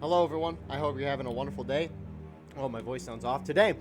Hello, everyone. I hope you're having a wonderful day. Oh, my voice sounds off. Today,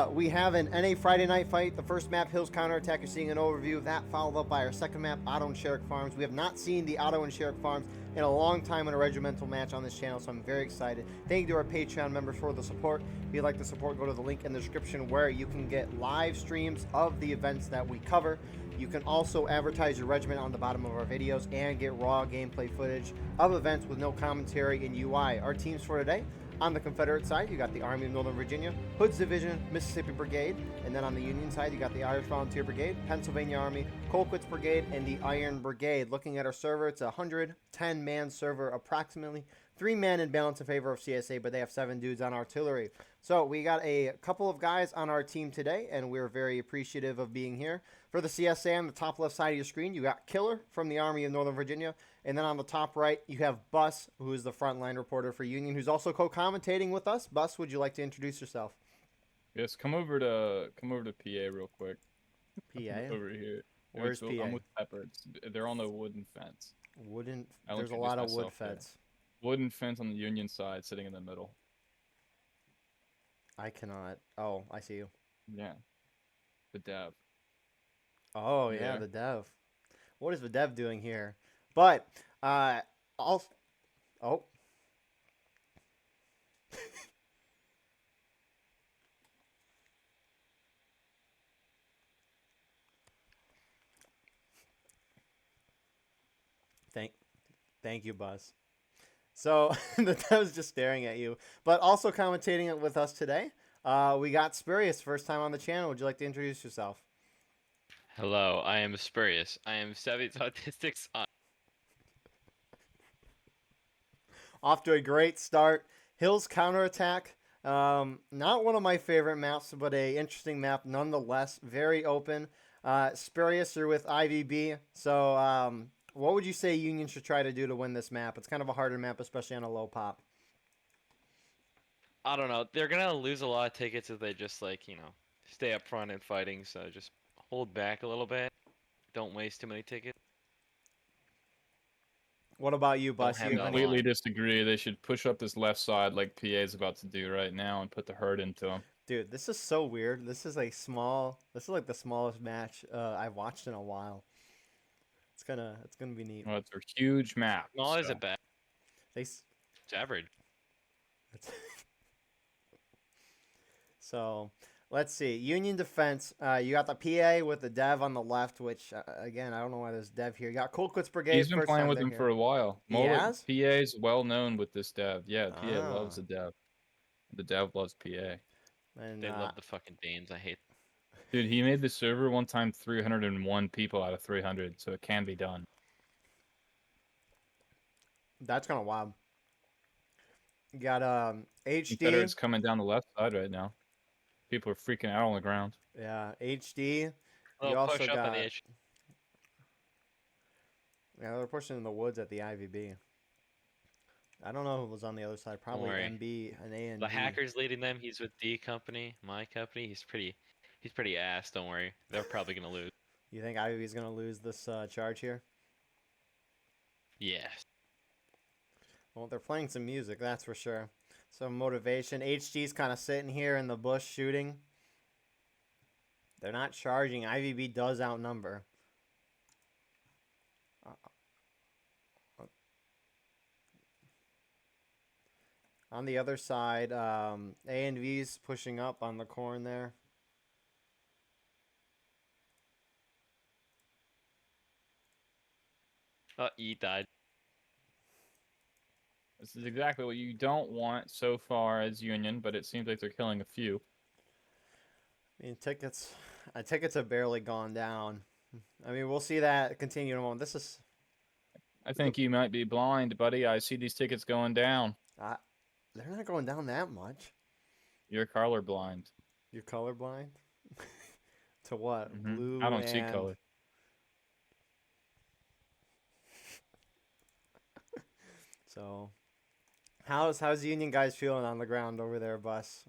we have an NA Friday night fight. The first map, Hills Counterattack. You're seeing an overview of that, followed up by our second map, Otto and Sherrick Farms. We have not seen the Otto and Sherrick Farms in a long time in a regimental match on this channel, so I'm very excited. Thank you to our Patreon members for the support. If you'd like to support, go to the link in the description where you can get live streams of the events that we cover. You can also advertise your regiment on the bottom of our videos and get raw gameplay footage of events with no commentary and UI. Our teams for today: on the Confederate side, you got the Army of Northern Virginia, Hood's Division, Mississippi Brigade, and then on the Union side, you got the Irish Volunteer Brigade, Pennsylvania Army, Colquitt's Brigade, and the Iron Brigade. Looking at our server, it's a 110-man server, approximately 3 men in balance in favor of CSA, but they have 7 dudes on artillery. So we got a couple of guys on our team today, and we're very appreciative of being here. For the CSA, on the top left side of your screen, you got Killer from the Army of Northern Virginia, and then on the top right, you have Bus, who is the frontline reporter for Union, who's also co-commentating with us. Bus, would you like to introduce yourself? Yes, come over to PA real quick. PA? Over here. Where's PA? I'm with Pepper. They're on the wooden fence. Wooden? I'll There's a introduce lot of wood myself there. fence. Wooden fence on the Union side, sitting in the middle. I cannot. Oh, I see you. Yeah. The dev. Oh, yeah, Yeah. the dev. What is the dev doing here? But, also... Oh. Thank you, Buzz. So, the dev's just staring at you. But also commentating it with us today, we got Spurius, first time on the channel. Would you like to introduce yourself? Hello, I am Spurius. I am Savvy's autistic son. Off to a great start. Hills Counterattack. Not one of my favorite maps, but a interesting map nonetheless. Very open. Spurius, you're with IVB. So, what would you say Union should try to do to win this map? It's kind of a harder map, especially on a low pop. I don't know. They're gonna lose a lot of tickets if they just stay up front and fighting. So just hold back a little bit. Don't waste too many tickets. What about you, Bus? have You no have Completely line. disagree. They should push up this left side like PA is about to do right now and put the herd into them. Dude, this is so weird. This is like the smallest match I've watched in a while. It's gonna be neat. Well, it's a huge map. Small so. isn't bad. It's It's average. So, let's see. Union Defense. You got the PA with the dev on the left, which again, I don't know why there's dev here. You got Colquitt's Brigade. He's been first playing time with they're him here. for a while. He has? PA's well known with this dev. Yeah, PA loves Ah. the dev. The dev loves PA. And They love the fucking Danes. I hate. Dude, he made the server one time 301 people out of 300, so it can be done. that's kind of wild. You got Confederate's HD. coming down the left side right now. People are freaking out on the ground. Yeah, HD. You Little also push up got on the edge. yeah, they're pushing in the woods at the IVB. I don't know who was on the other side. Probably worry. MB and A and The D. hacker's leading them. He's with D company, my company. He's pretty ass. Don't worry. They're probably gonna lose. You think IVB is gonna lose this charge here? Yes. Well, they're playing some music, that's for sure. Some motivation. HG's kind of sitting here in the bush shooting. They're not charging. IVB does outnumber. On the other side, A and V's pushing up on the corn there. Oh, E died. This is exactly what you don't want so far as Union, but it seems like they're killing a few. I mean, tickets have barely gone down. I mean, we'll see that continue on. This is I think you might be blind, buddy. I see these tickets going down. they're not going down that much. You're colorblind. You're colorblind? To what? Mhm. Blue I don't see and- color. So, how's the Union guys feeling on the ground over there, Bus?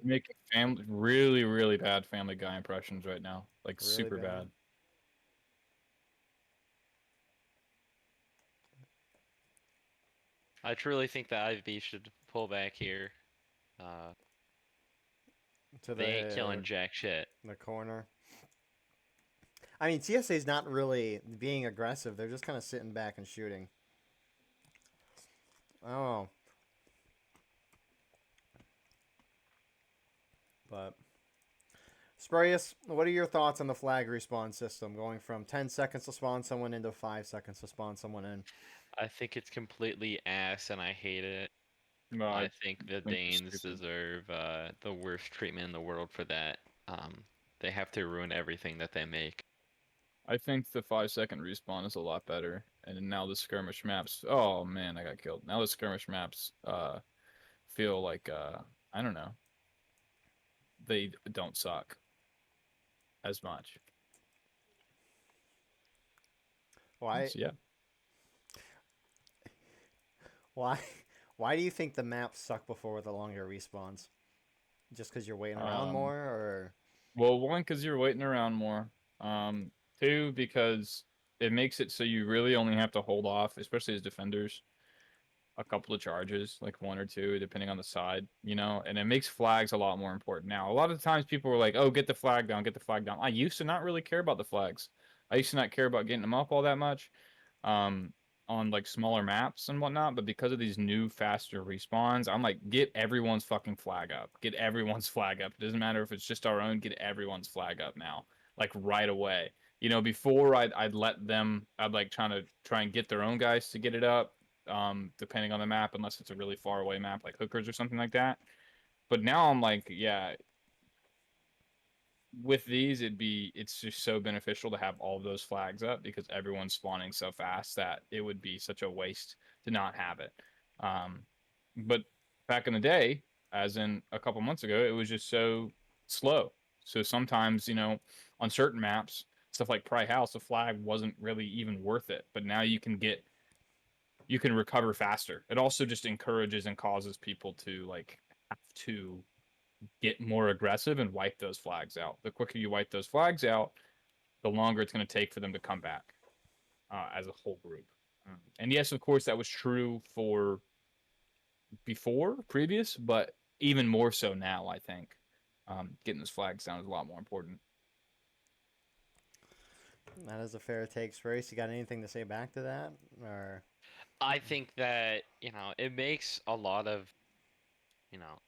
Making really, really bad Family Guy impressions right now. Like, Really super bad? bad. I truly think that IB should pull back here. Uh, To they ain't killing jack shit. the corner. I mean, TSA is not really being aggressive. They're just kind of sitting back and shooting. Oh. But Spurius, what are your thoughts on the flag respawn system, going from 10 seconds to spawn someone into 5 seconds to spawn someone in? I think it's completely ass, and I hate it. No, I think the think it's Danes stupid. deserve the worst treatment in the world for that. They have to ruin everything that they make. I think the 5-second respawn is a lot better, and now the skirmish maps. Oh man, I got killed. Now the skirmish maps feel like I don't know. They don't suck as much. Why? So, yeah. Why? Why do you think the maps suck before with the longer respawns? Just because you're waiting around more, or? Well, one, because you're waiting around more. Two, because it makes it so you really only have to hold off, especially as defenders, a couple of charges, like 1 or 2, depending on the side, you know? And it makes flags a lot more important. Now, a lot of the times people were like, oh, get the flag down, get the flag down. I used to not really care about the flags. I used to not care about getting them up all that much. On like smaller maps and whatnot, but because of these new faster respawns, I'm like, get everyone's fucking flag up. Get everyone's flag up. It doesn't matter if it's just our own, get everyone's flag up now. Like right away. You know, before I'd let them, I'd like try and get their own guys to get it up, depending on the map, unless it's a really far away map like Hookers or something like that. But now I'm like, yeah, with these it's just so beneficial to have all of those flags up because everyone's spawning so fast that it would be such a waste to not have it. But back in the day, as in a couple months ago, it was just so slow. So sometimes, you know, on certain maps, stuff like Pry House, the flag wasn't really even worth it. But now you can recover faster. It also just encourages and causes people to like have to get more aggressive and wipe those flags out. The quicker you wipe those flags out, the longer it's going to take for them to come back as a whole group. And yes, of course, that was true for previous, but even more so now, I think. Getting those flags down is a lot more important. That is a fair take, Spurius. You got anything to say back to that, or? I think that, it makes a lot of,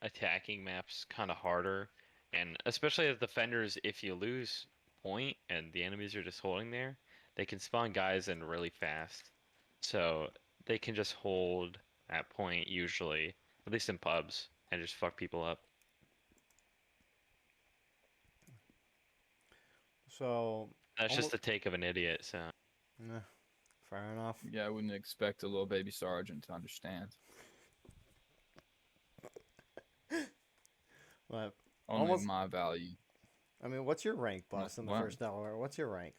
attacking maps kind of harder. And especially as defenders, if you lose point and the enemies are just holding there, they can spawn guys in really fast. So they can just hold at point usually, at least in pubs, and just fuck people up. So That's just the take of an idiot, so. fair enough. Yeah, I wouldn't expect a little baby sergeant to understand. But Only my value. I mean, what's your rank, Bus, in the first Delaware? What's your rank?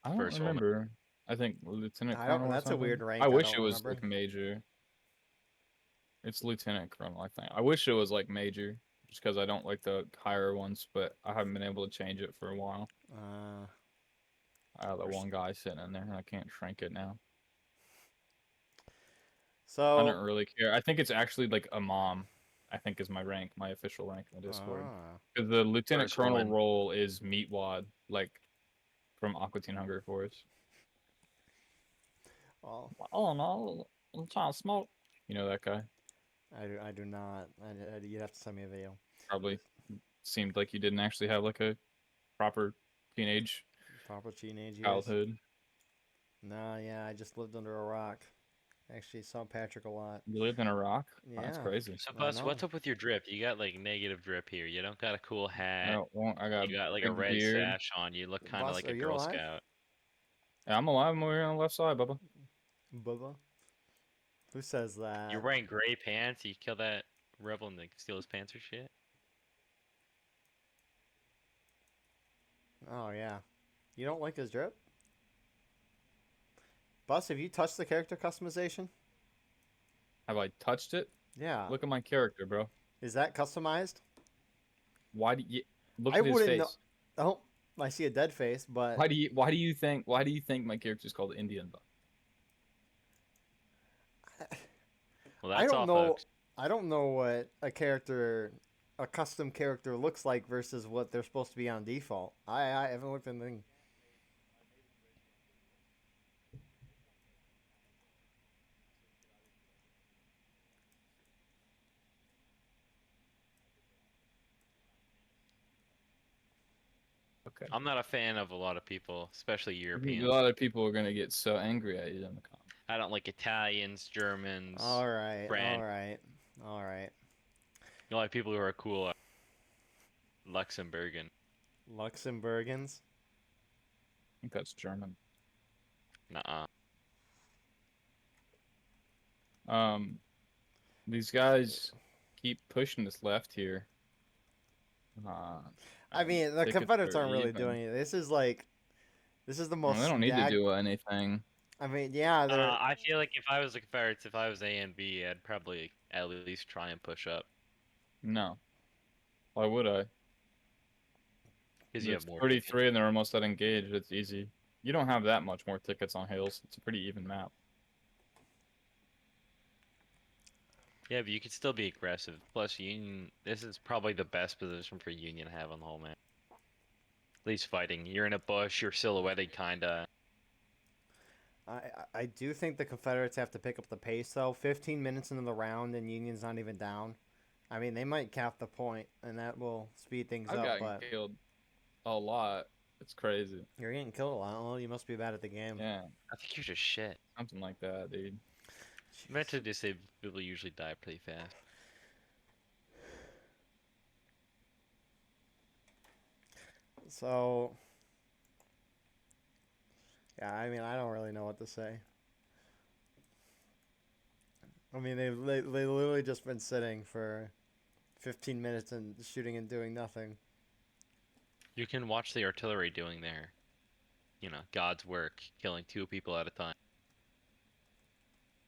I don't First remember. I think Lieutenant Colonel. That's a weird rank. I wish it don't was remember. like major. It's Lieutenant Colonel, I think. I wish it was like major, just because I don't like the higher ones, but I haven't been able to change it for a while. I have that one guy sitting in there, and I can't shrink it now. So I don't really care. I think it's actually like a mom. I think is my rank, my official rank in the Discord. Because the Lieutenant First Colonel woman. role is Meatwad, like from Aqua Teen Hunger Force. Well, Oh no, I'm trying to smoke. You know that guy? I do not. You'd have to send me a video. Probably seemed like you didn't actually have like a proper teenage Proper teenage years. childhood. No, yeah, I just lived under a rock. Actually, saw Patrick a lot. You lived in a rock? Oh, that's Yeah. crazy. So, I Bus, know. what's up with your drip? You got like negative drip here. You don't got a cool hat. I got You got like a big red beard. sash on. You look kind of Bus, like are a you Girl alive? Scout. Yeah, I'm alive. I'm over here on the left side, Bubba. Bubba? Who says that? You're wearing gray pants. You kill that rebel and they steal his pants or shit. Oh, yeah. You don't like his drip? Bus, have you touched the character customization? Have I touched it? Yeah. Look at my character, bro. Is that customized? Why do you look I at his wouldn't face? know. Oh, I see a dead face, but Why do you think my character is called Indian? Well, I that's don't all, know. folks. I don't know what a custom character looks like versus what they're supposed to be on default. I haven't looked at anything. Okay. I'm not a fan of a lot of people, especially A Europeans. lot of people are gonna get so angry at you in the comments. I don't like Italians, Germans, All right, French. all right, all right. A lot of people who are cool are Luxembourgan. Luxembourgans. I think that's German. Nuh-uh. These guys keep pushing this left here. I And mean, the tickets Confederates are aren't really even. doing it. This is like, this is the Well, they most don't need to stacked. do anything. I mean, yeah, they're. I feel like if I was the Confederates, if I was A and B, I'd probably at least try and push up No. Why would I? because you It's have more. 33 and they're almost at engaged. It's easy. You don't have that much more tickets on Hales. It's a pretty even map. Yeah, but you could still be aggressive. Plus, Union. This is probably the best position for Union to have on the whole map. At least fighting. You're in a bush. You're silhouetted, kinda. I do think the Confederates have to pick up the pace though. 15 minutes into the round and Union's not even down. I mean, they might cap the point, and that will speed things I've up. gotten But killed a lot. It's crazy. you're getting killed a lot. Well, you must be bad at the game. Yeah, I think you're just shit. something like that, dude. Mentally disabled people usually die pretty fast. So, yeah, I mean, I don't really know what to say. I mean, they literally just been sitting for 15 minutes and shooting and doing nothing. You can watch the artillery doing their, God's work, killing 2 people at a time.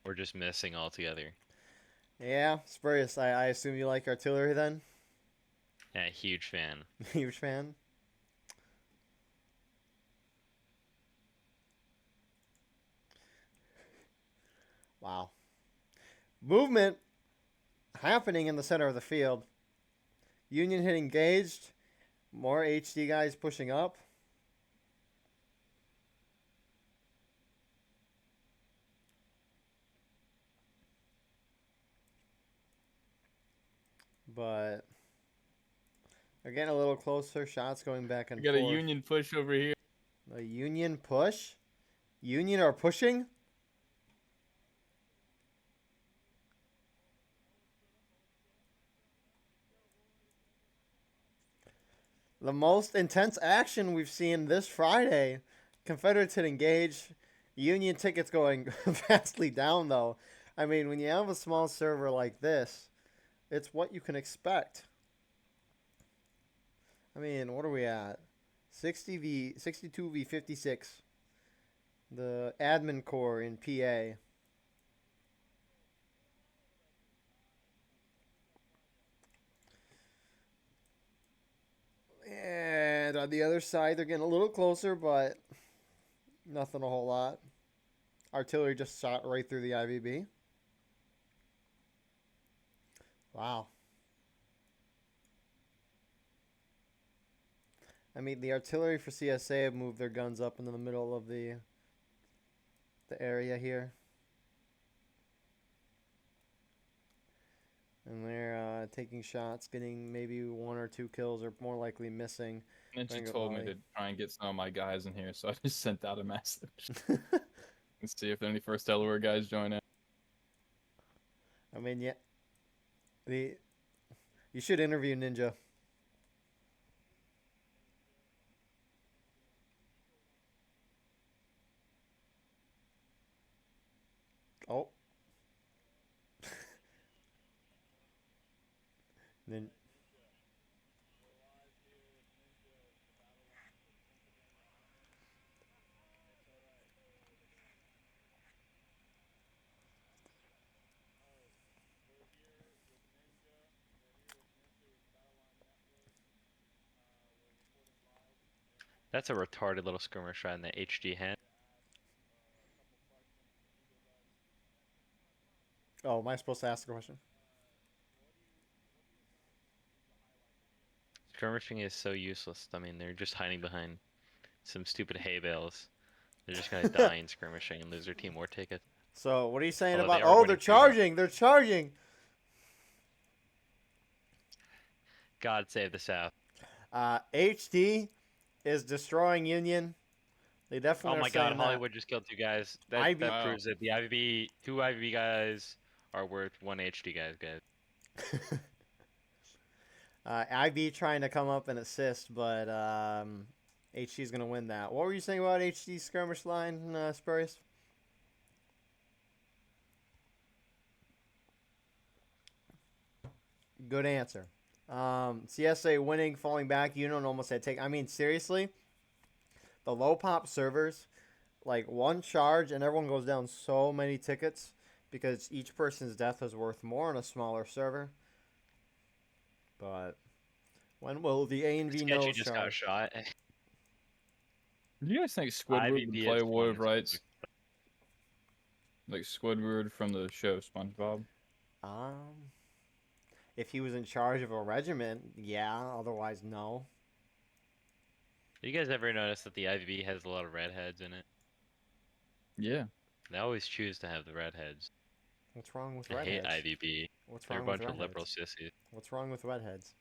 Or just missing altogether. Yeah, Spurius, I assume you like artillery then? Yeah, huge fan. Huge fan. Wow. Movement happening in the center of the field. Union hit engaged. More HD guys pushing up. But they're getting a little closer. Shots going back and We got forth. a Union push over here. A Union push? Union are pushing? The most intense action we've seen this Friday. Confederates hit engage. Union tickets going vastly down, though. I mean, when you have a small server like this, it's what you can expect. I mean, what are we at? 62 v 56. The admin core in PA. And on the other side, they're getting a little closer, but nothing a whole lot. Artillery just shot right through the IVB. Wow. I mean, the artillery for CSA have moved their guns up into the middle of the area here. And they're taking shots, getting maybe 1 or 2 kills, or more likely missing. And she Bingo told me volley. to try and get some of my guys in here, so I just sent out a message. Let's see if any first Delaware guys join in. I mean, yeah. You should interview Ninja. Oh. Nin- That's a retarded little skirmish shot in the HD hand. Oh, am I supposed to ask a question? Skirmishing is so useless. I mean, they're just hiding behind some stupid hay bales. They're just gonna die in skirmishing and lose their team or take it. So, what are you saying Although about? they are Oh, they're winning 3-0. charging. They're charging. God save the South. HD is destroying Union. They Oh definitely are my God, saying Hollywood just killed 2 guys. That IB that Wow. proves that the IVB, 2 IVB guys are worth 1 HD guys. that. IB trying to come up and assist, but HD's gonna win that. What were you saying about HD skirmish line, Spurius? Good answer. CSA winning, falling back. Union almost had take. I mean, seriously, the low pop servers, like one charge and everyone goes down so many tickets because each person's death is worth more on a smaller server. But when will the A and V Sketchy know just got charge? shot. Do you guys think Squidward would IVB play is War fun of as Rights? Like Squidward from the show SpongeBob? Um, if he was in charge of a regiment, yeah. Otherwise, no. You guys ever notice that the IVB has a lot of redheads in it? Yeah. They always choose to have the redheads. What's wrong with I hate redheads? IVB. What's They're a wrong with bunch of liberal redheads? sissies. What's wrong with redheads?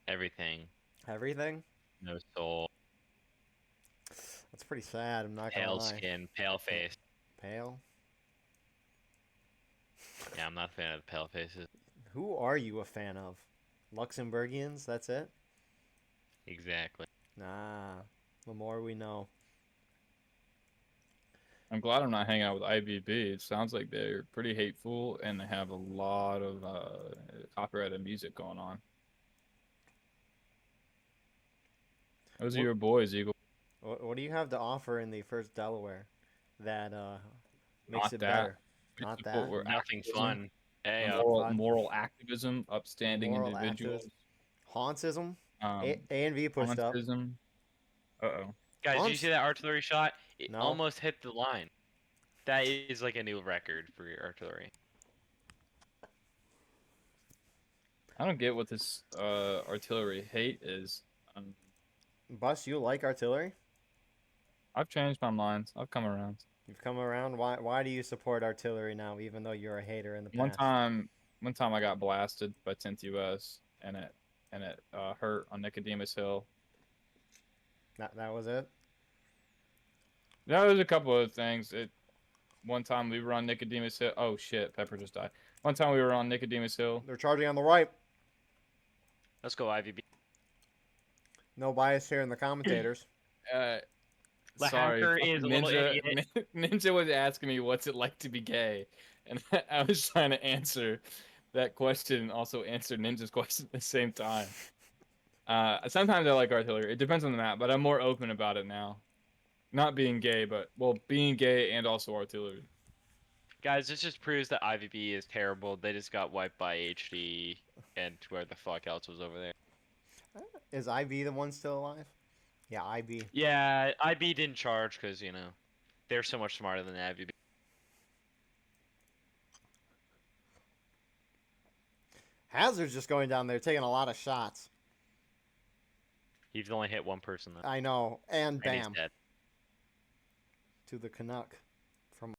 Everything. Everything? No soul. That's pretty sad. I'm not gonna Pale lie. skin. Pale face. Pale. Yeah, I'm not a fan of the pale faces. Who are you a fan of? Luxembourgians? That's it? Exactly. Nah. The more we know. I'm glad I'm not hanging out with IBB. It sounds like they're pretty hateful and they have a lot of copyrighted music going on. Those are What- your boys, Eagle. What do you have to offer in the first Delaware that makes Not it that. better? We Not support that. we're Nothing activism, fun. Hey, fun. moral activism, upstanding Moral individuals. Hauntism? Um, A and V pushed up. Hauntism. Uh-oh. guys, did you Haunts- see that artillery shot? It No. almost hit the line. That is like a new record for your artillery. I don't get what this artillery hate is. Bus, you like artillery? I've changed my mind. I've come around. You've come around. Why do you support artillery now, even though you're a hater in the past? One time I got blasted by 10th US and it hurt on Nicodemus Hill. That was it? There was a couple of things. One time we were on Nicodemus Hill. Oh shit, Pepper just died. One time we were on Nicodemus Hill. They're charging on the right. Let's go, IVB. No bias here in the commentators. The Sorry, hacker is a little idiot. Ninja was asking me what's it like to be gay, and I was trying to answer that question and also answer Ninja's question at the same time. Sometimes I like artillery. It depends on the map, but I'm more open about it now. Not being gay, but well, being gay and also artillery. Guys, this just proves that IVB is terrible. They just got wiped by HD and where the fuck else was over there. Is IB the one still alive? Yeah, IB. Yeah, IB didn't charge because, you know, they're so much smarter than IVB. Hazard's just going down there taking a lot of shots. He's only hit one person, though. I know. And And he's bam. dead. To the Canuck. From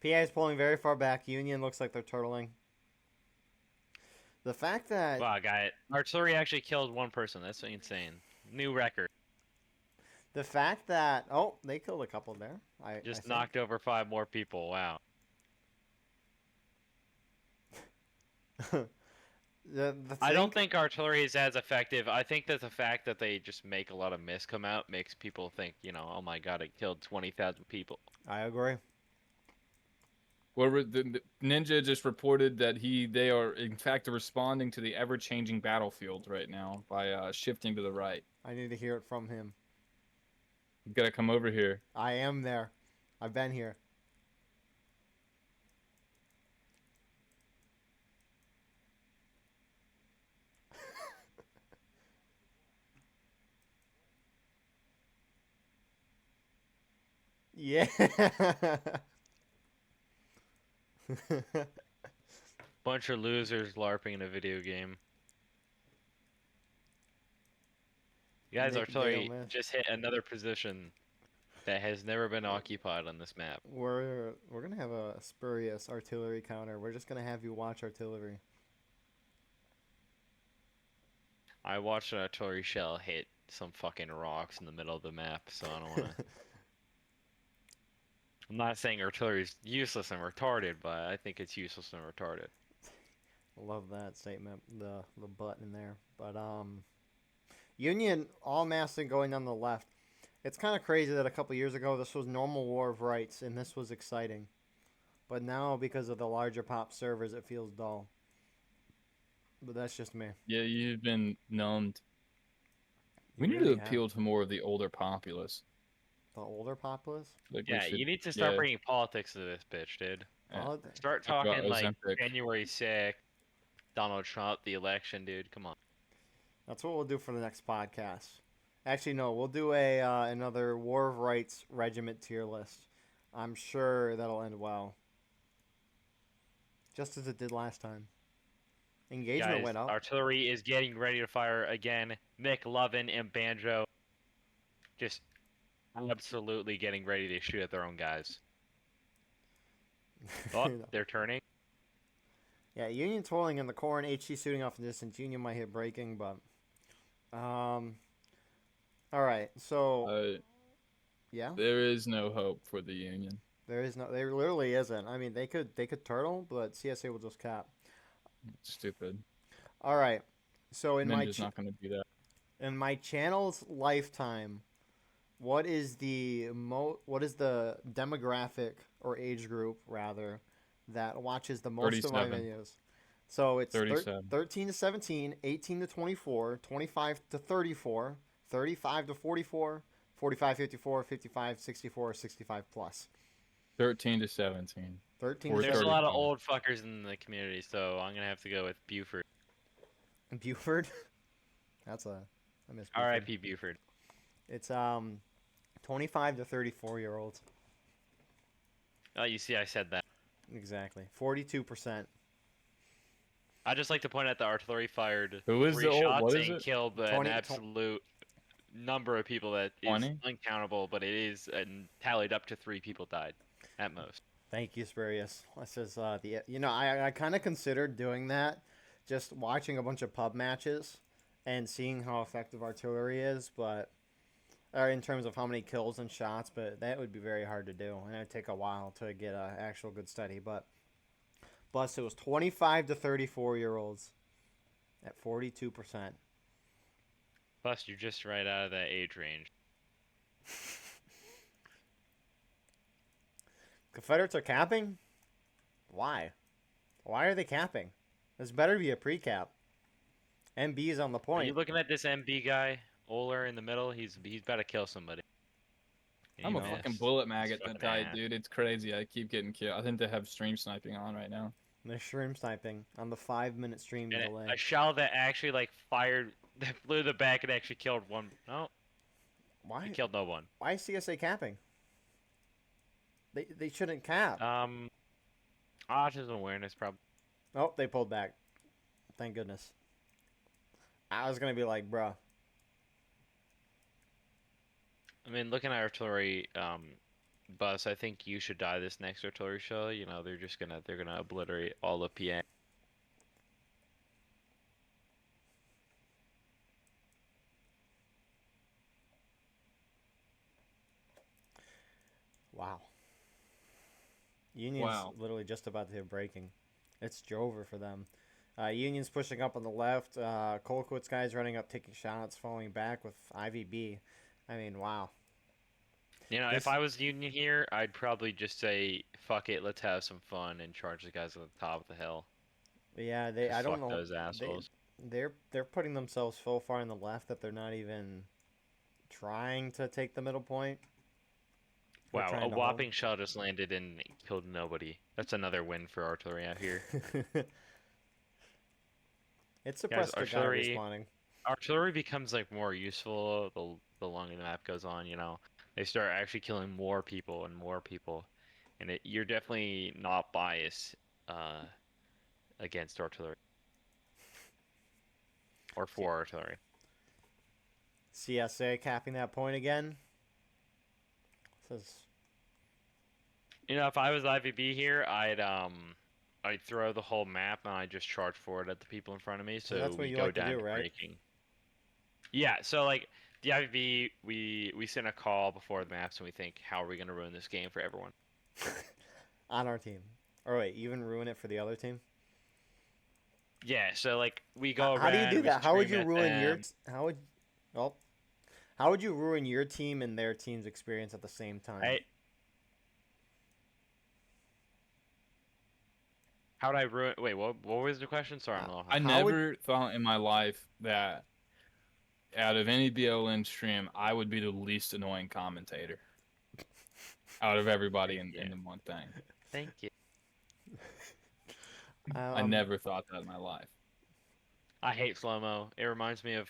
PA is pulling very far back. Union looks like they're turtling. The fact that Wow, guy, artillery actually killed one person. That's insane. New record. oh, they killed a couple there. I Just think. knocked over 5 more people. Wow. I don't think artillery is as effective. I think that the fact that they just make a lot of mist come out makes people think, you know, oh my god, it killed 20,000 people. I agree. The Ninja just reported that they are in fact responding to the ever-changing battlefield right now by shifting to the right. I need to hear it from him. You gotta come over here. I am there. I've been here. Yeah. Bunch of losers LARPing in a video game. Guys, Nick Dale artillery missed. just hit another position that has never been occupied on this map. We're gonna have a Spurius artillery counter. We're just gonna have you watch artillery. I watched an artillery shell hit some fucking rocks in the middle of the map, so I don't wanna. I'm not saying artillery is useless and retarded, but I think it's useless and retarded. Love that statement. The button there. But Union all massing going on the left. It's kind of crazy that a couple years ago this was normal war of rights and this was exciting. But now because of the larger pop servers it feels dull. But that's just me. Yeah, you've been numbed. We You need really to have. appeal to more of the older populace. The older populace? Like we Yeah, should- you need to start yeah, bringing politics to this bitch, dude. yeah. Oh, Start Talk about talking like Ozempic. January 6th, Donald Trump, the election, dude. Come on. that's what we'll do for the next podcast. Actually, no, we'll do a another War of Rights regiment tier list. I'm sure that'll end well. Just as it did last time. Engagement Guys, went up. artillery is getting ready to fire again. McLovin and Banjo just absolutely getting ready to shoot at their own guys. Oh, they're turning. Yeah, Union twirling in the core and HC shooting off in distance. Union might hit breaking, but all right. So yeah, There is no hope for the Union. there literally isn't. I mean, they could turtle, but CSA will just cap. It's stupid. All right. So in Ninja's not going to do that. in my channel's lifetime, what is the demographic or age group rather that watches the most of my 37. videos? So it's 37. 13 to 17, 18 to 24, 25 to 34, 35 to 44, 45 54, 55 64, 65 plus. 13 to 17. 13 Or to There's a 17. lot of old fuckers in the community, so I'm gonna have to go with Buford. Buford. I miss Buford. R.I.P. Buford. It's 25 to 34-year-olds. Oh, you see, I said that. Exactly. 42%. I just like to point out the artillery fired Who is 3 the old? shots What is and it? killed an 20 absolute number of people that is 20? uncountable, but it is tallied up to 3 people died at most. Thank you, Spurius. This is I kind of considered doing that, just watching a bunch of pub matches and seeing how effective artillery is, but or in terms of how many kills and shots, but that would be very hard to do, and it would take a while to get an actual good study. But plus, it was 25 to 34-year-olds at 42%. Plus, you're just right out of that age range. Confederates are capping? Why? Why are they capping? This better be a pre-cap. MB is on the Are point. you looking at this MB guy, Oler in the middle? He's about to kill somebody. And I'm he a fucking missed. bullet maggot He's that fucking died, ass. dude. It's crazy. I keep getting killed. I think they have stream sniping on right now. They're stream sniping on the 5-minute stream And delay. a shell that actually fired, that flew the back and actually killed one. No, Why? he killed no one. Why is CSA capping? They shouldn't cap. Autism awareness probably. Oh, they pulled back. Thank goodness. I was gonna be like, bruh. I mean, looking at artillery, Bus, I think you should die this next artillery shell. You know, they're gonna obliterate all of PA. Wow. Union's Wow. literally just about to hit breaking. It's over for them. Union's pushing up on the left. Colquitt's guys running up, taking shots, falling back with IVB. I mean, wow. You know, This- if I was Union here, I'd probably just say, "Fuck it, let's have some fun," and charge the guys at the top of the hill. But yeah, they. I Just don't fuck know. those assholes. They're putting themselves so far on the left that they're not even trying to take the middle point. They're Wow, trying a to whopping shell just landed and killed nobody. That's another win for artillery out here. hold. It suppressed the guy artillery- respawning. Artillery becomes more useful the longer the map goes on. You know, They start actually killing more people and more people, and you're definitely not biased uh, against artillery or for artillery. CSA capping that point again. Says If I was IVB here, I'd throw the whole map and I'd just charge forward at the people in front of me, so that's what we you go like to down do, to right? breaking. Yeah, so like the IVB, we send a call before the maps and we think, how are we gonna ruin this game for everyone? On our team. Or wait, even ruin it for the other team? Yeah, so like we go How do you around, do we that? How would scream you at ruin your them. how would you ruin your team and their team's experience at the same time? How would I ruin? Wait, what was the question? Sorry, I'm a little I high. How would never thought in my life that out of any BLN stream, I would be the least annoying commentator out of everybody in the one thing. Thank you. I never thought that in my life. I hate slow-mo. It reminds me of.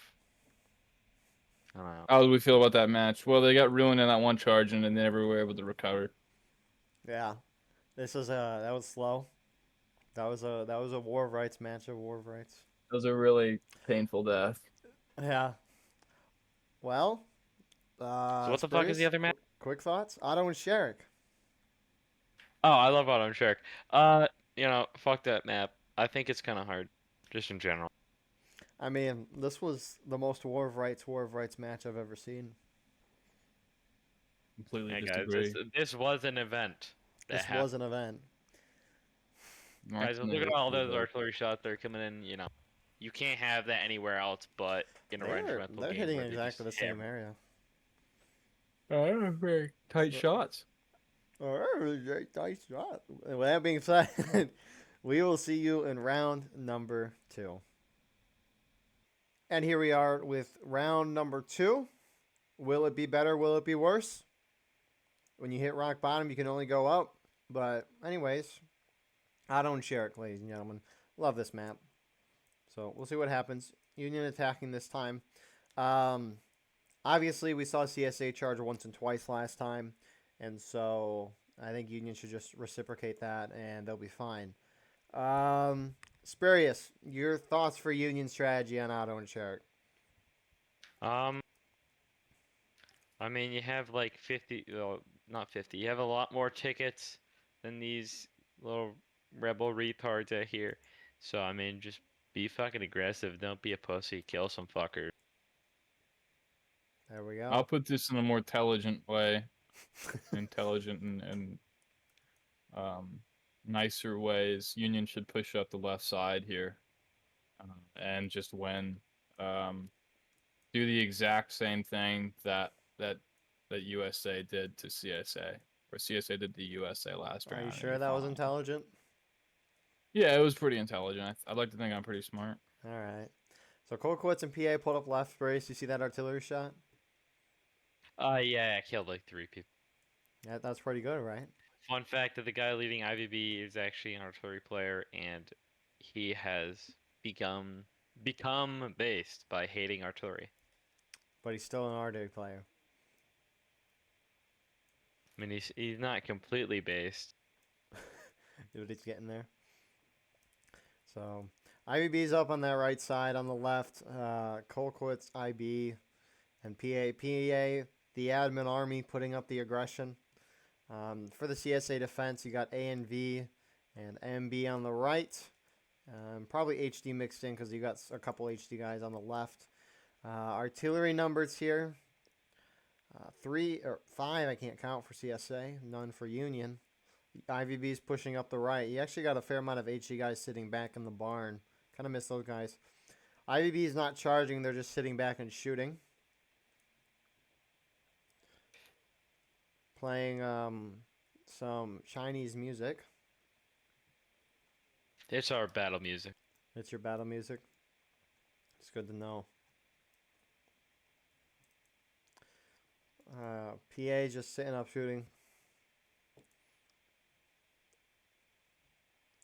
I don't know. How did we feel about that match? Well, they got ruined in that one charge, and they never were able to recover. Yeah. This was that was slow. That was a War of Rights match of War of Rights. It was a really painful death. Yeah. Well, So what the fuck is the other map? Quick thoughts? Otto and Sherrick. Oh, I love Autumn Shark. Fuck that map. I think it's kind of hard, just in general. I mean, this was the most War of Rights match I've ever seen. Completely Yeah, guys, disagree. this was an event. This was an event. Guys, look at all those artillery shots that are coming in. You can't have that anywhere else but in a regimental They're game. hitting where they exactly the just hit same area. Very tight shots. Nice shot. With that being said, we will see you in round number 2. And here we are with round number 2. Will it be better? Will it be worse? When you hit rock bottom, you can only go up. But anyways, I don't share it, ladies and gentlemen. Love this map. So we'll see what happens. Union attacking this time. Obviously, we saw CSA charge once and twice last time. And so I think Union should just reciprocate that, and they'll be fine. Spurius, your thoughts for Union strategy on Otto and Sherrick? I mean, you have like 50, well, not 50. You have a lot more tickets than these little rebel retards out here. So, I mean, just be fucking aggressive. Don't be a pussy. Kill some fucker. There we go. I'll put this in a more intelligent way. Intelligent and nicer ways. Union should push up the left side here and just win. Do the exact same thing that USA did to CSA, or CSA did to USA last round. Are you sure that was intelligent? Yeah, it was pretty intelligent. I'd like to think I'm pretty smart. All right. So Colquitt's and PA pulled up left brace. You see that artillery shot? Yeah, I killed like 3 people. Yeah, that's pretty good, right? Fun fact that the guy leading IVB is actually an artillery player, and he has become based by hating artillery. But he's still an RD player. I mean, he's not completely based. Dude, he's getting there. So IVB's up on that right side. On the left, Colquitt's IB and PA, the admin army putting up the aggression. For the CSA defense, you got A and V and MB on the right. Probably HD mixed in because you got a couple HD guys on the left. Artillery numbers here. 3 or 5, I can't count for CSA. None for Union. IVB's pushing up the right. You actually got a fair amount of HD guys sitting back in the barn. Kind of miss those guys. IVB's not charging. They're just sitting back and shooting. Playing some Chinese music. It's our battle music. It's your battle music. It's good to know. PA just sitting up shooting.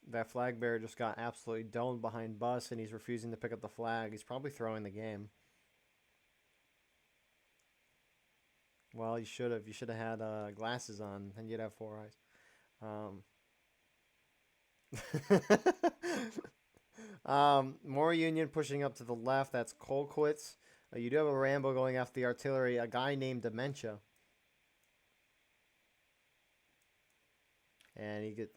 That flag bearer just got absolutely domed behind bus, and he's refusing to pick up the flag. He's probably throwing the game. Well, you should have. You should have had glasses on, and you'd have 4 eyes. More Union pushing up to the left. That's Colquitz. You do have a Rambo going after the artillery. A guy named Dementia. And he get.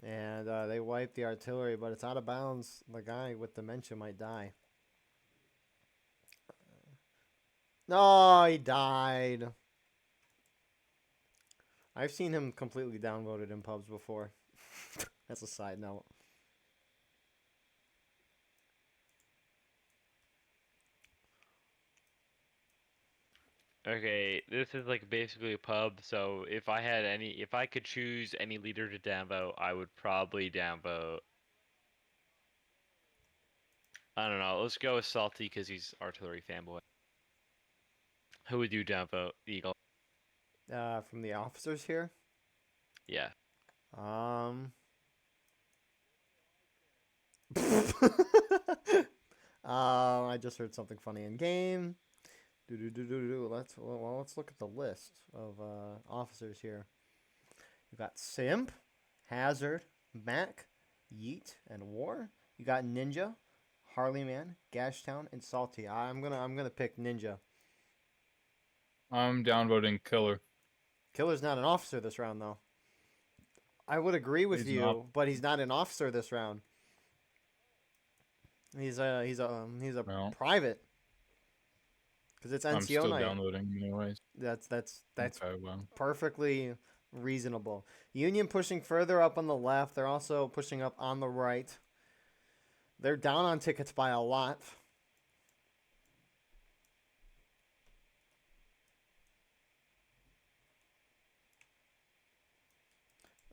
And they wipe the artillery, but it's out of bounds. The guy with dementia might die. No, he died. I've seen him completely downvoted in pubs before. That's a side note. Okay, this is like basically a pub, so if I could choose any leader to downvote, I would probably downvote. I don't know, let's go with Salty because he's artillery fanboy. Who would you downvote, Eagle? From the officers here. Yeah. I just heard something funny in game. Let's look at the list of officers here. You got Simp, Hazard, Mac, Yeet, and War. You got Ninja, Harleyman, Gashtown, and Salty. I'm gonna pick Ninja. I'm downvoting Killer. Killer's not an officer this round though. I would agree with He's you, not. but he's not an officer this round. He's a No. private. Because it's I'm NCO still night. downvoting anyways. That's Okay, well. perfectly reasonable. Union pushing further up on the left. They're also pushing up on the right. They're down on tickets by a lot.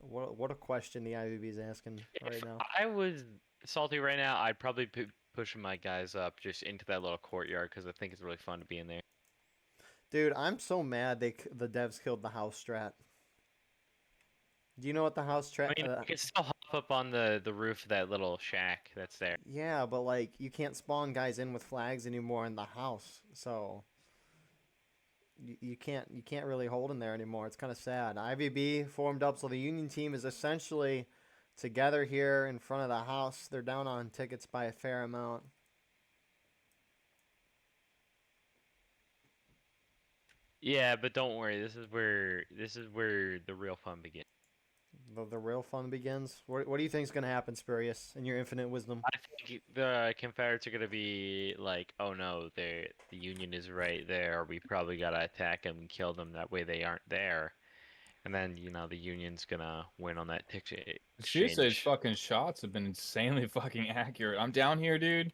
What a question the IVB is asking right If now. I was Salty right now, I'd probably push my guys up just into that little courtyard because I think it's really fun to be in there. Dude, I'm so mad the devs killed the house strat. Do you know what the house strat? I mean, you can still hop up on the roof of that little shack that's there. Yeah, but like you can't spawn guys in with flags anymore in the house, so you can't really hold in there anymore. It's kind of sad. IVB formed up, so the Union team is essentially together here in front of the house. They're down on tickets by a fair amount. Yeah, but don't worry. This is where the real fun begins. The real fun begins. What do you think is going to happen, Spurius, in your infinite wisdom? I think the Confederates are gonna be like, oh no, the Union is right there. We probably gotta attack them and kill them. That way they aren't there. And then the Union's gonna win on that ticket CSA's exchange. fucking shots have been insanely fucking accurate. I'm down here, dude.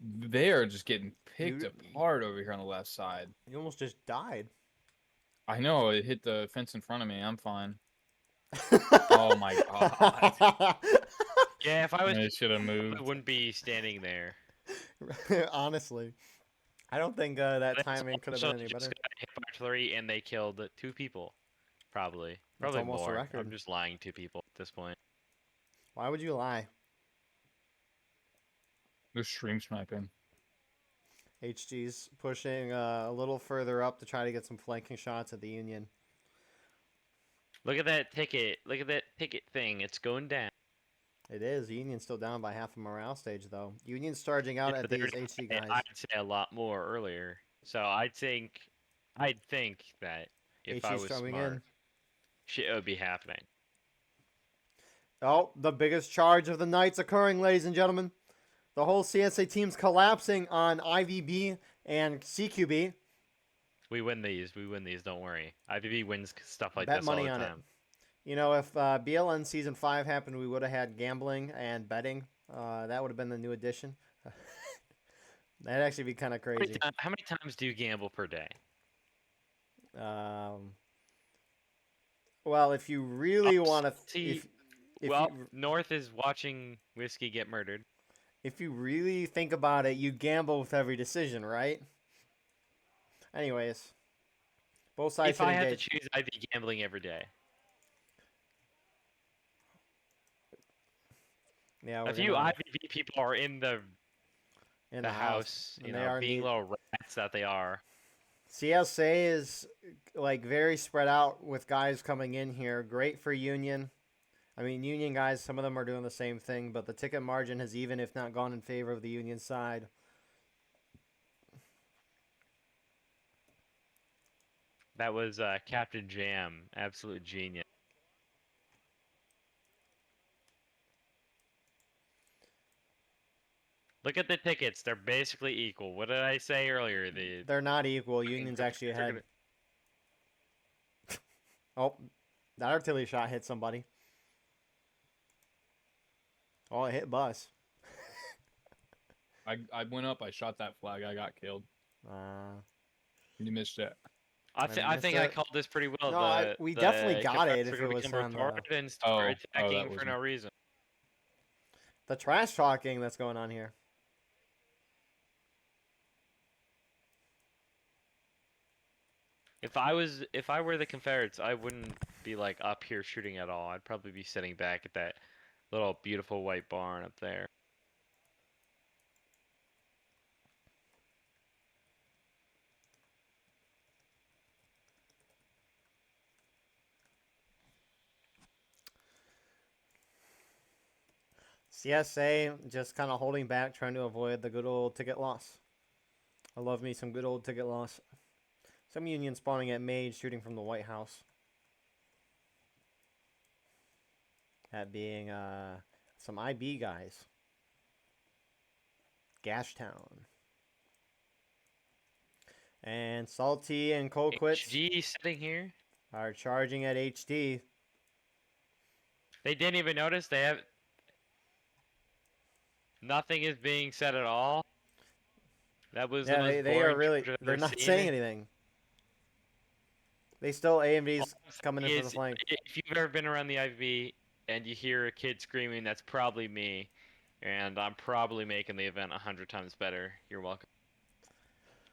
They are just getting picked Dude, apart over here on the left side. You almost just died. I know, it hit the fence in front of me. I'm fine. Oh my god. Yeah, if I was, I should have I moved. wouldn't be standing there. Honestly, I don't think that That's timing could have also been any just better. got hit by artillery and they killed 2 people. Probably almost a more. record. I'm just lying to people at this point. Why would you lie? They're stream sniping. HG's pushing a little further up to try to get some flanking shots at the Union. Look at that ticket. Look at that ticket thing. It's going down. It is. Union's still down by half a morale stage, though. Union's charging out Yeah, at but they're these HG down, guys. I'd say a lot more earlier. So I'd think that if I HG's was coming smart, in. shit would be happening. Oh, the biggest charge of the night's occurring, ladies and gentlemen. The whole CSA team's collapsing on IVB and CQB. We win these. We win these. Don't worry. IVB wins stuff like Bet this all money the on it. time. You know, if BLN Season 5 happened, we would have had gambling and betting. That would have been the new addition. That'd actually be kind of crazy. How many times do you gamble per day? Well, if you really want to... See, if well, you, North is watching Whiskey get murdered. if you really think about it, you gamble with every decision, right? Anyways, both sides If I had to engage. choose, I'd be gambling every day. Yeah, A we're few gonna IVB people are in the in the the house, and they are being indeed. little rats that they are. CSA is like very spread out with guys coming in here. Great for Union. I mean, Union guys, some of them are doing the same thing, but the ticket margin has even, if not gone in favor of the Union side. That was Captain Jam, absolute genius. Look at the tickets; they're basically equal. What did I say earlier? The They're not equal. fucking Union's actually Confederates are ahead. Oh, that artillery shot hit somebody. Oh, it hit Bus. I went up. I shot that flag. I got killed. Uh, You missed it. I missed think I it. called this pretty well. No, we definitely got it Confederates are if going it to was become on the retarded and Oh, start that attacking for wasn't. no reason. trash talking that's going on here. If I were the Confederates, I wouldn't be like up here shooting at all. I'd probably be sitting back at that little beautiful white barn up there. CSA just kind of holding back, trying to avoid the good old ticket loss. I love me some good old ticket loss. Some Union spawning at Mage, shooting from the White House. That being some IB guys. Gashtown. And Salty and Colquitz HG sitting here. are charging at HD. They didn't even notice. They have nothing is being said at all. That was the Yeah, most they are boring really, charge I've they're ever not seen. saying anything. They still, AMV's All coming in for the is, flank. if you've ever been around the IV and you hear a kid screaming, that's probably me, and I'm probably making the event 100 times better. You're welcome.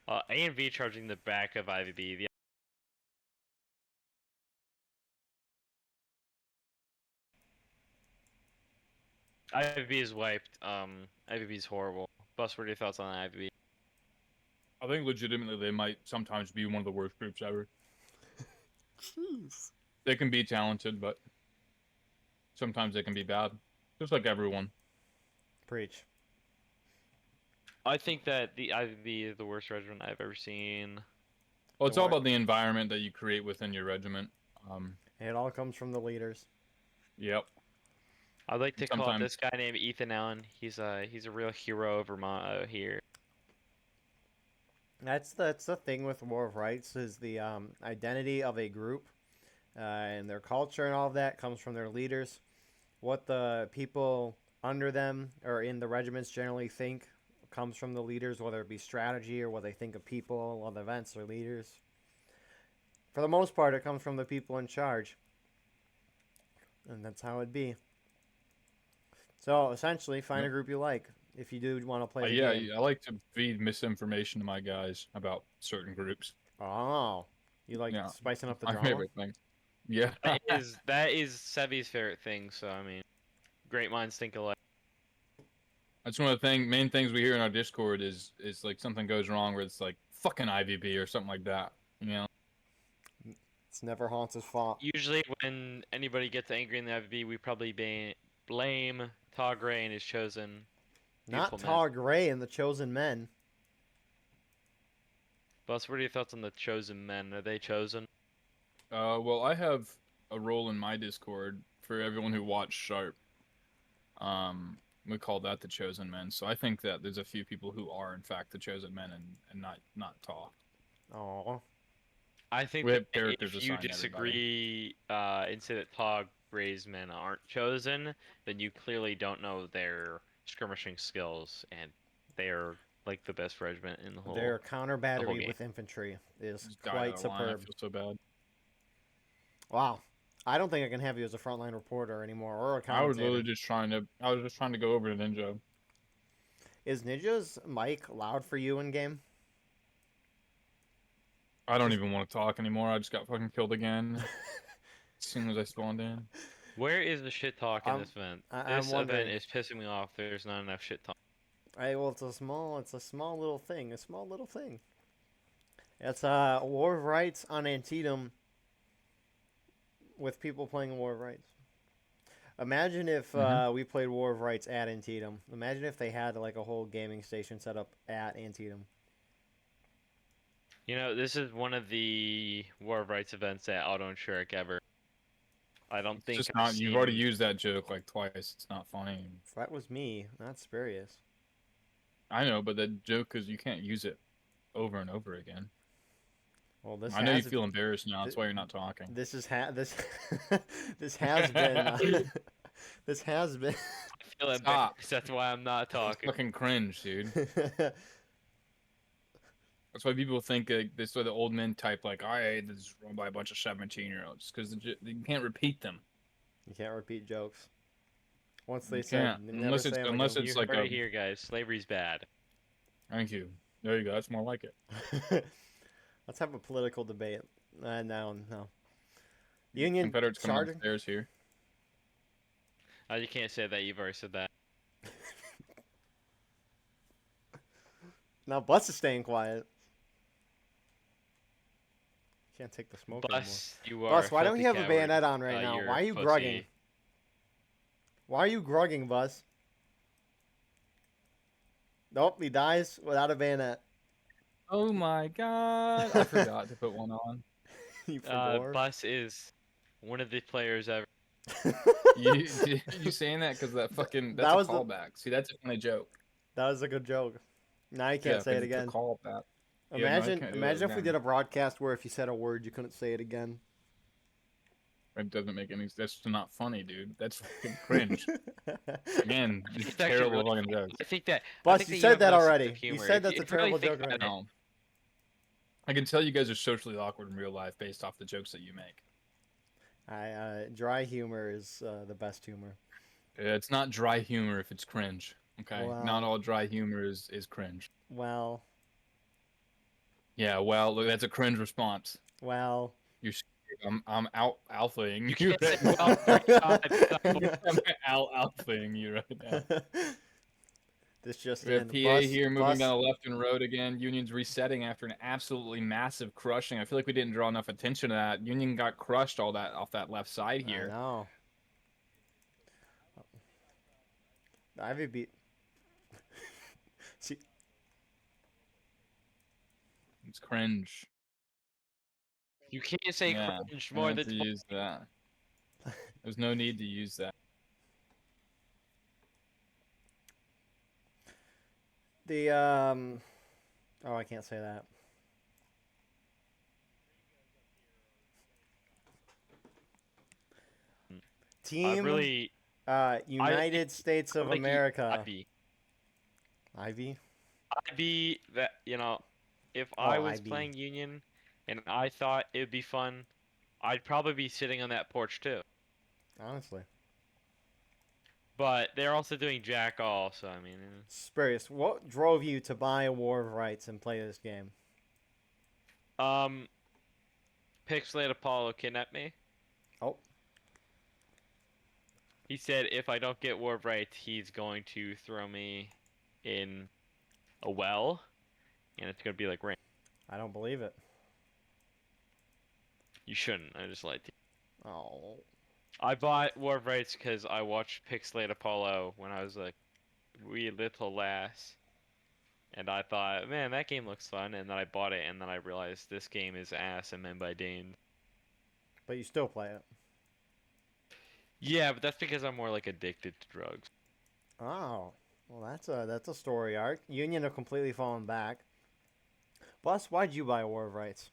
AMV charging the back of IVB. The IVB is wiped. IVB is horrible. Bus, what are your thoughts on IVB? I think legitimately they might sometimes be one of the worst groups ever. Jeez. They can be talented, but sometimes they can be bad. Just like everyone. Preach. I think that the IVB is the worst regiment I've ever seen. Well, it's all about the environment that you create within your regiment. It all comes from the leaders. Yep. I'd like to call Sometimes- this guy named Ethan Allen. He's a real hero of Vermont here. That's the thing with War of Rights is the identity of a group and their culture and all of that comes from their leaders. What the people under them or in the regiments generally think comes from the leaders, whether it be strategy or what they think of people, other events or leaders. For the most part, it comes from the people in charge. And that's how it be. So essentially, find a group you like if you do want to play the yeah, game. I like to feed misinformation to my guys about certain groups. Oh, you like Yeah. spicing up the My drama? favorite thing. Yeah. That is Sevy's favorite thing. So I mean, great minds think alike. That's one of the main things we hear in our Discord is like something goes wrong where it's like fucking IVB or something like that. You know? It's never Haunts' fault. Usually, when anybody gets angry in the IVB, we probably blame Tog Ray and his chosen. Not beautiful men. Tar Gray and the Chosen Men. Bus, what are your thoughts on the chosen men? Are they chosen? Well, I have a role in my Discord for everyone who watched Sharp. We call that the Chosen Men. So I think that there's a few people who are in fact the Chosen Men and not Taw. Oh, I think We have that characters if you assigned to disagree and say that Tog Ray's men aren't chosen, then you clearly don't know their skirmishing skills, and they're like the best regiment in the whole. their counter battery game. with infantry is Just died quite out of line. I superb. feel so bad. Wow, I don't think I can have you as a frontline reporter anymore or a I was commentator. literally just trying to go over to Ninja. Is Ninja's mic loud for you in game? I don't even want to talk anymore. I just got fucking killed again as soon as I spawned in. Where is the shit talk in this event? I'm This wondering. event is pissing me off. There's not enough shit talk. Well, it's a small little thing. A small little thing. It's War of Rights on Antietam with people playing War of Rights. Imagine if we played War of Rights at Antietam. Imagine if they had like a whole gaming station set up at Antietam. You know, this is one of the War of Rights events that I don't shirk ever. I don't It's think just I've not. You've already seen- used that joke like twice. It's not funny. That was me, not Spurius. I know, but that joke is you can't use it over and over again. Well, this I know you has feel embarrassed now. That's why you're not talking. this is this this has been this has been I feel Stop. embarrassed. That's why I'm not It's talking. fucking cringe, dude. That's why people think this why the old men type like, "I this is run by a bunch of 17-year-olds," because you can't repeat them. You can't repeat jokes. Once they You said, can't. never Unless say it's- 'em unless again. it's You like heard a- it here, guys. Slavery's bad. Thank you. There you go. That's more like it. Let's have a political debate. No. Union Confederates coming Charter. upstairs here. You can't say that. You've already said that. Now Bus is staying quiet. Can't take the smoke Bus, you are. Bus, a why don't you have filthy a coward. bayonet on right now? You're Why are a you pussy. grugging? Why are you grugging, Bus? Nope, he dies without a bayonet. Oh my god! I forgot to put one on. You forgot. Bus is one of the players ever. You saying that because that fucking that's That a was the- callback. See, that's a funny joke. That was a good joke. Now you can't Yeah, say it 'cause it's a again. callback. Yeah, no, I Imagine, can't do that imagine if we again. did a broadcast where if you said a word, you couldn't say it again. It doesn't make any. That's not funny, dude. That's fucking cringe. Again, it's It's actually terrible really fucking joke. I think that. Bus, I think you that said have that no sense already. of You humor. said If that's you a terrible really think joke already. about it, No. I can tell you guys are socially awkward in real life based off the jokes that you make. Dry humor is the best humor. It's not dry humor if it's cringe. Okay, Well- not all dry humor is cringe. Well, Yeah, well, look, that's a cringe response. well. You're. I'm out alphaing you you. can't say Right well 3 times. I'm out alphaing you right now. This just We have in. PA Bus, here moving Bus, down the left and road again. Union's resetting after an absolutely massive crushing. I feel like we didn't draw enough attention to that. Union got crushed all that off that left side I here. know. Ivy beat. See, It's cringe. You can't say Yeah, cringe I more meant than to use that. There's no need to use that. the Oh, I can't say that. Team really. United States of I think America. Ivy. Ivy. Ivy. That if I was Ivy. playing Union, and I thought it'd be fun, I'd probably be sitting on that porch too. Honestly. But they're also doing Jack All, so I mean. Spurius, what drove you to buy a War of Rights and play this game? Pixelate Apollo kidnapped me. Oh. He said if I don't get War of Rights, he's going to throw me in a well, and it's gonna be like rain. I don't believe it. You shouldn't. I just like. Oh. I bought War of Rights because I watched Pixelate Apollo when I was like wee little lass, and I thought, man, that game looks fun, and then I bought it, and then I realized this game is ass and made by Dane. But you still play it. Yeah, but that's because I'm more like addicted to drugs. Oh. Well, that's a story arc. Union have completely fallen back. Bus, why'd you buy War of Rights?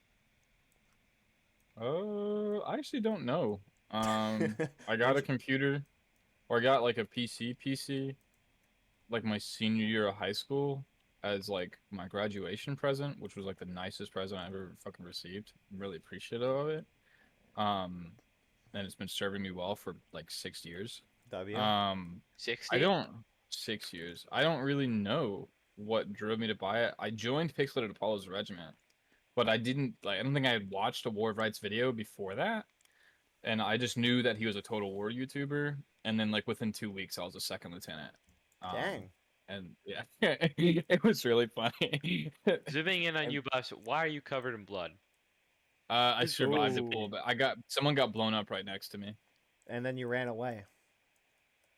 I actually don't know. I got a computer, or I got like a PC, like my senior year of high school as like my graduation present, which was like the nicest present I ever fucking received. I'm really appreciative of it. And it's been serving me well for like 6 years. W. 60. I don't 6 years. I don't really know what drove me to buy it. I joined Pixelated Apollo's regiment, but I didn't like. I don't think I had watched a War of Rights video before that. and I just knew that he was a Total War YouTuber, and then like within 2 weeks, I was a second lieutenant. Dang. And yeah, it was really funny. Zooming in on And, you, Buffs. Why are you covered in blood? I survived the Ooh. pull, but someone got blown up right next to me. And then you ran away.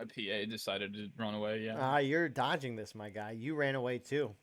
A PA decided to run away. Yeah. Ah, you're dodging this, my guy. You ran away too.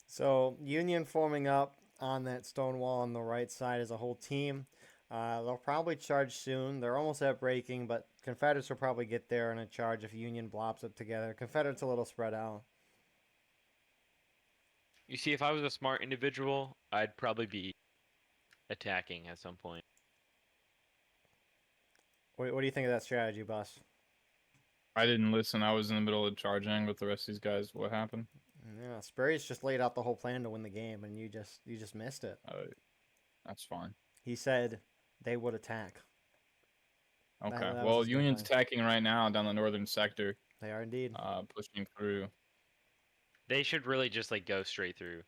So Union forming up on that stone wall on the right side as a whole team. They'll probably charge soon. They're almost at breaking, but Confederates will probably get there in a charge if Union blobs up together. Confederates a little spread out. You see, if I was a smart individual, I'd probably be attacking at some point. What do you think of that strategy, Bus? I didn't listen. I was in the middle of charging with the rest of these guys. What happened? Yeah, Spurius just laid out the whole plan to win the game, and you just missed it. That's fine. He said they would attack. Okay. that was Well, his game Union's plan. attacking right now down the northern sector, They are indeed. pushing through. They should really just like go straight through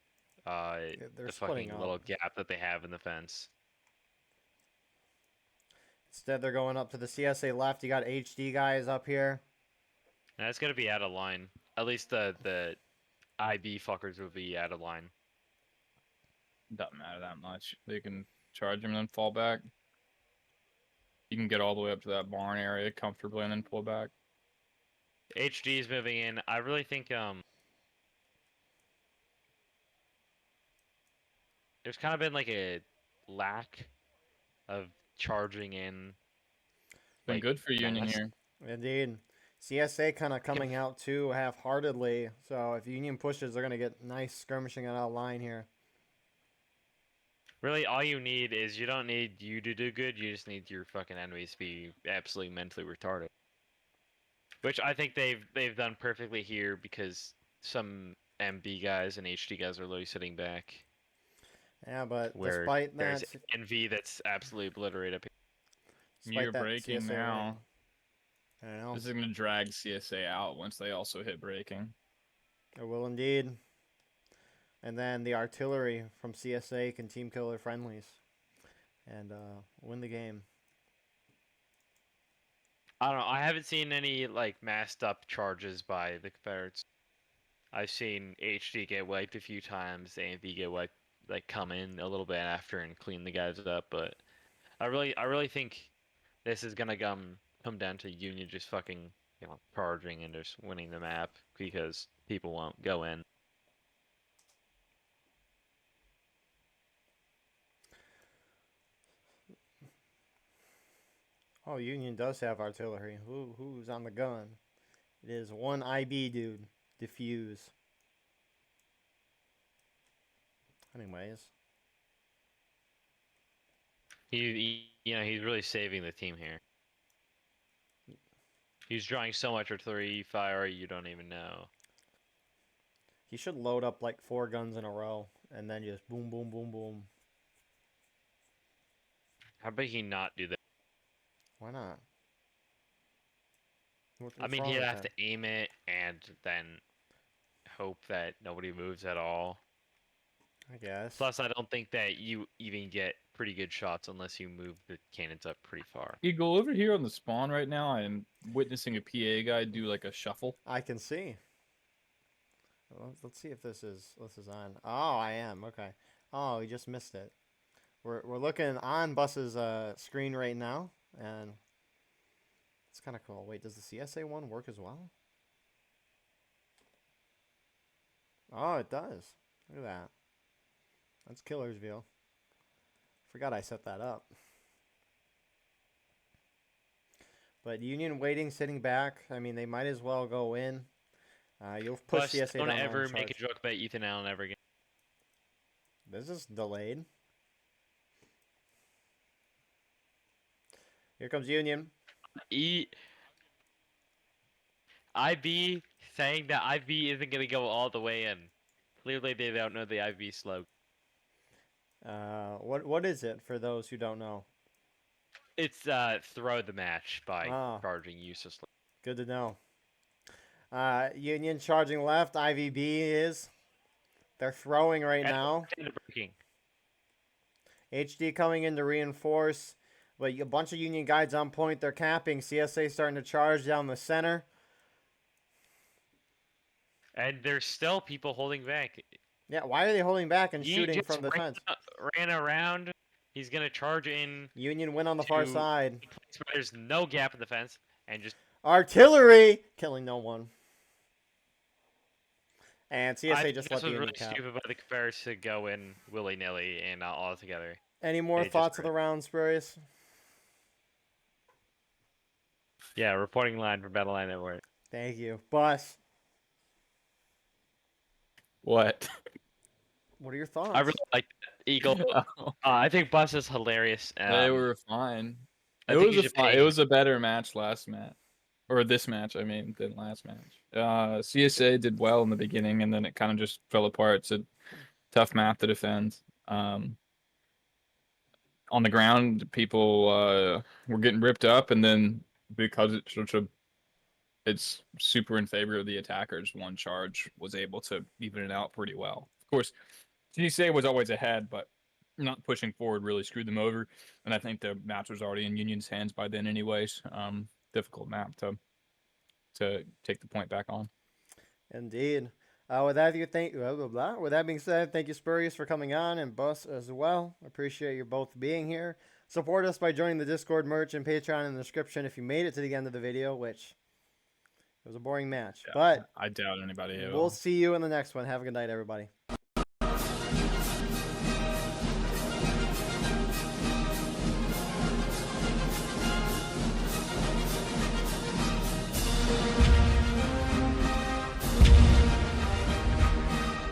They're the splitting fucking up. little gap that they have in the fence. Instead, they're going up to the CSA left. You got HD guys up here. And that's gonna be out of line. At least the IB fuckers will be out of line. Doesn't matter that much. They can charge him and then fall back. You can get all the way up to that barn area comfortably and then pull back. HD is moving in. I really think there's kind of been like a lack of charging in. Been Like, good for Union unless- here. Indeed. CSA kind of coming out too half-heartedly. So if Union pushes, they're going to get nice skirmishing out of line here. Really, all you need is you don't need you to do good. You just need your fucking enemies to be absolutely mentally retarded. Which I think they've done perfectly here because some MB guys and HD guys are literally sitting back. Yeah, but Where despite there's that, NV that's absolutely obliterated. despite You're that breaking CSA now. I don't know. This is going to drag CSA out once they also hit breaking. It will indeed. And then the artillery from CSA can team kill their friendlies and win the game. I don't know. I haven't seen any like massed up charges by the Confederates. I've seen HD get wiped a few times, AMV get wiped, like come in a little bit after and clean the guys up. But I really think this is gonna come down to Union just fucking charging and just winning the map because people won't go in. Oh, Union does have artillery. Who's on the gun? It is one IB dude. Diffuse. Anyways. He's really saving the team here. He's drawing so much artillery fire you don't even know. He should load up like 4 guns in a row and then just boom, boom, boom, boom. How about he not do that? Why not? I mean, he'd have to aim it and then hope that nobody moves at all. I guess. Plus, I don't think that you even get pretty good shots unless you move the cannons up pretty far. You go over here on the spawn right now. I'm witnessing a PA guy do like a shuffle. I can see. Well, let's see if this is on. Oh, I am. Okay. Oh, we just missed it. We're looking on Bus's screen right now, and it's kind of cool. Wait, does the CSA one work as well? Oh, it does. Look at that. That's Killer's View. Forgot I set that up. But Union waiting, sitting back. I mean, they might as well go in. You'll push Plus, CSA don't down ever and make a charge. joke about Ethan Allen ever again. This is delayed. Here comes Union. IB saying that IB isn't gonna go all the way in. Clearly, they don't know the IB slogan. What is it for those who don't know? It's throw the match by Ah. charging uselessly. Good to know. Union charging left. IVB is. They're throwing right And now. breaking. HD coming in to reinforce. But a bunch of Union guides on point. They're capping. CSA starting to charge down the center. And there's still people holding back. Yeah, why are they holding back and He shooting just from the ran, fence? ran around. He's gonna charge in. Union win on the far to- side. There's no gap in the fence, and just Artillery killing no one. And I CSA think just this let the was Union really cap. stupid by the Confederates to go in willy nilly and not all together. Any more They just thoughts of ran. the round, Spurius? Yeah, reporting line for Battle Line Network. Thank you. Bus, What? what are your thoughts? I really like Eagle. I think Bus is hilarious. They were fine. I It think was you a should fine, pay it him. was a better match last match, or this match, I mean, than last match. CSA did well in the beginning, and then it kind of just fell apart. It's a tough map to defend. On the ground, people were getting ripped up, and then because it's super in favor of the attackers, one charge was able to even it out pretty well. Of course, CSA was always ahead, but not pushing forward really screwed them over. And I think the match was already in Union's hands by then, anyways. Difficult map to take the point back on. Indeed. With that, blah, blah, blah. With that being said, thank you, Spurius, for coming on, and Bus as well. Appreciate you both being here. Support us by joining the Discord, merch, and Patreon in the description if you made it to the end of the video, which it was a boring match. Yeah, But I doubt anybody we'll will. see you in the next one. Have a good night, everybody.